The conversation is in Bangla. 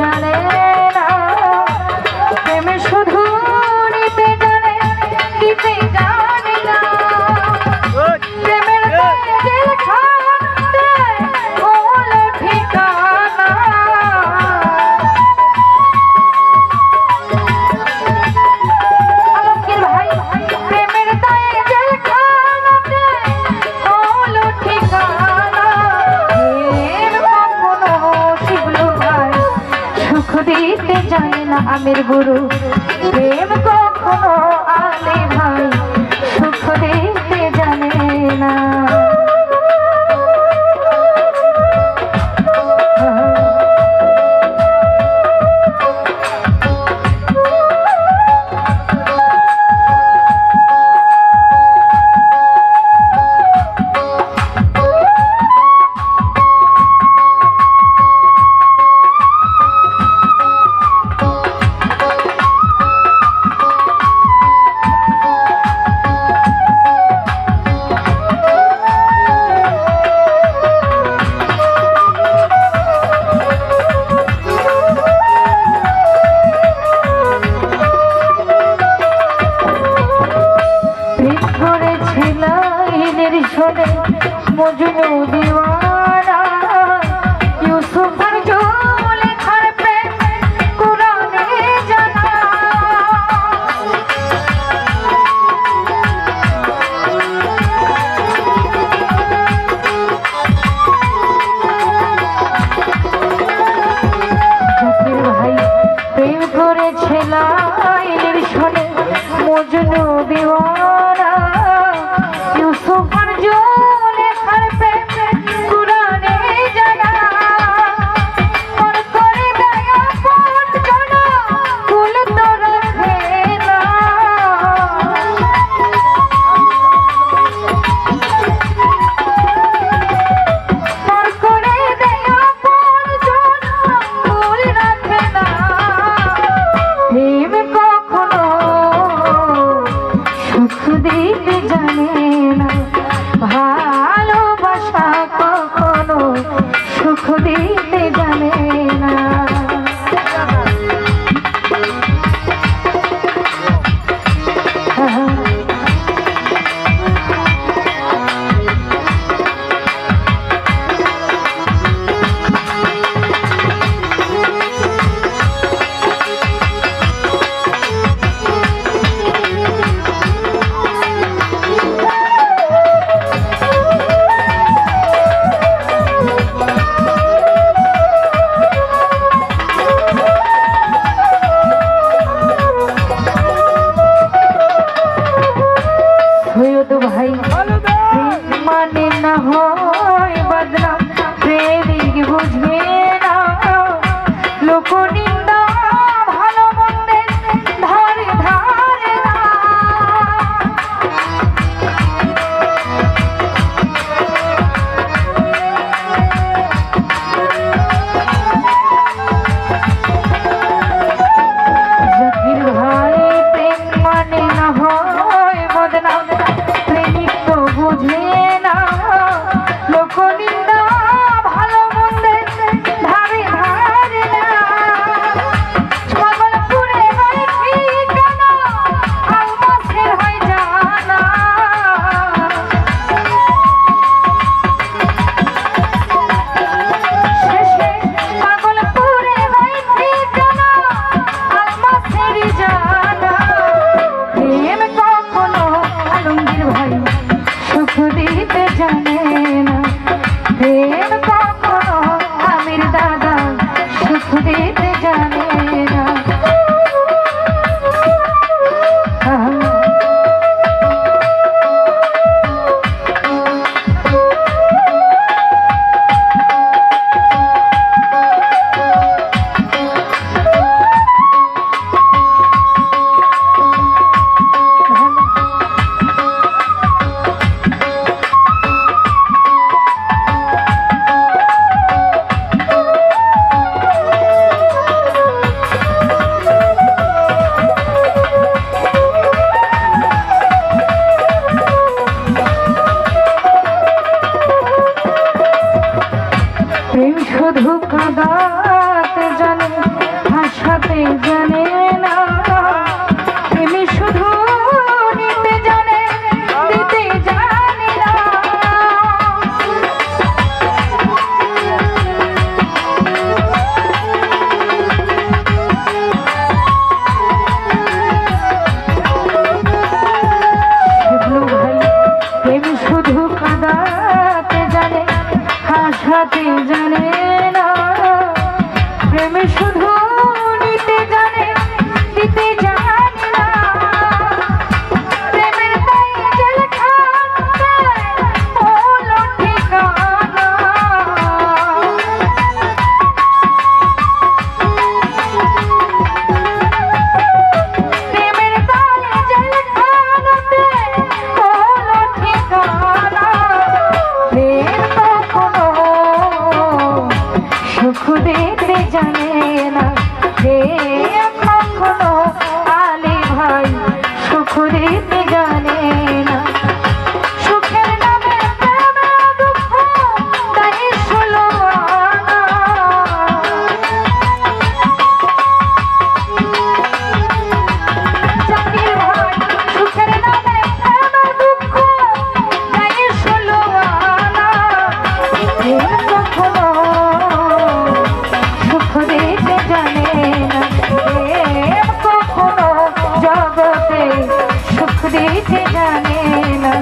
জানে না প্রেম শুধু নিতে জানে দিতে জানে না প্রেমের জেল খাটে হলো ঠিকানা আলমগীর ভাই প্রেমের জেল খাটে হলো ঠিকানা শিবলু ভাই সুখ দিতে জানে না আমির গুরু প্রেম কখনো আলে ভাই সুখ দিতে জানে না মজনু দিওয়ানা ইউসুফ আর জুলেখার প্রেম কুরআনে জানা জাকির ভাই প্রেম করেছে লাইনের শোনে মজনু দিওয়ানা ইউসুফ আর দিতে জানে না ভালোবাসা কখনো সুখ দিতে জানে না ভাই মানে না হয় বদনাম প্রেমিক বুঝে না লোক নিন্দা ভালো মন্দে ধারে ধারে না জাকির ভাই প্রেম মানে না হয় বদনাম বুঝে না লোক নিন্দা ভালো মন্দে ধারে ধারে না হাসাতে জানে না, প্রেমী শুধু নিতে জানে, দিতে জানে না। প্রেমী শুধু কাঁদাতে জানে, হাসাতে জানে না, প্রেমী শুধু নিতে জানে, দিতে জানে না। প্রেমের তাই জেলখানাতে হলো ঠিকানা। প্রেমের তাই জেলখানাতে হলো ঠিকানা। প্রেম কখনো সুখ দিতে জানে না, প্রেম কখনো আলী ভাই সুখ দিতে জানে না। সুখের নামে প্রেমে দুঃখ তাই ষোলো আনা। জাকির ভাই সুখের নামে প্রেমে দুঃখ তাই ষোলো আনা। প্রেম কখনো সুখ দিতে জানে না, প্রেম কখনো জগতে সুখ দিতে জানে না।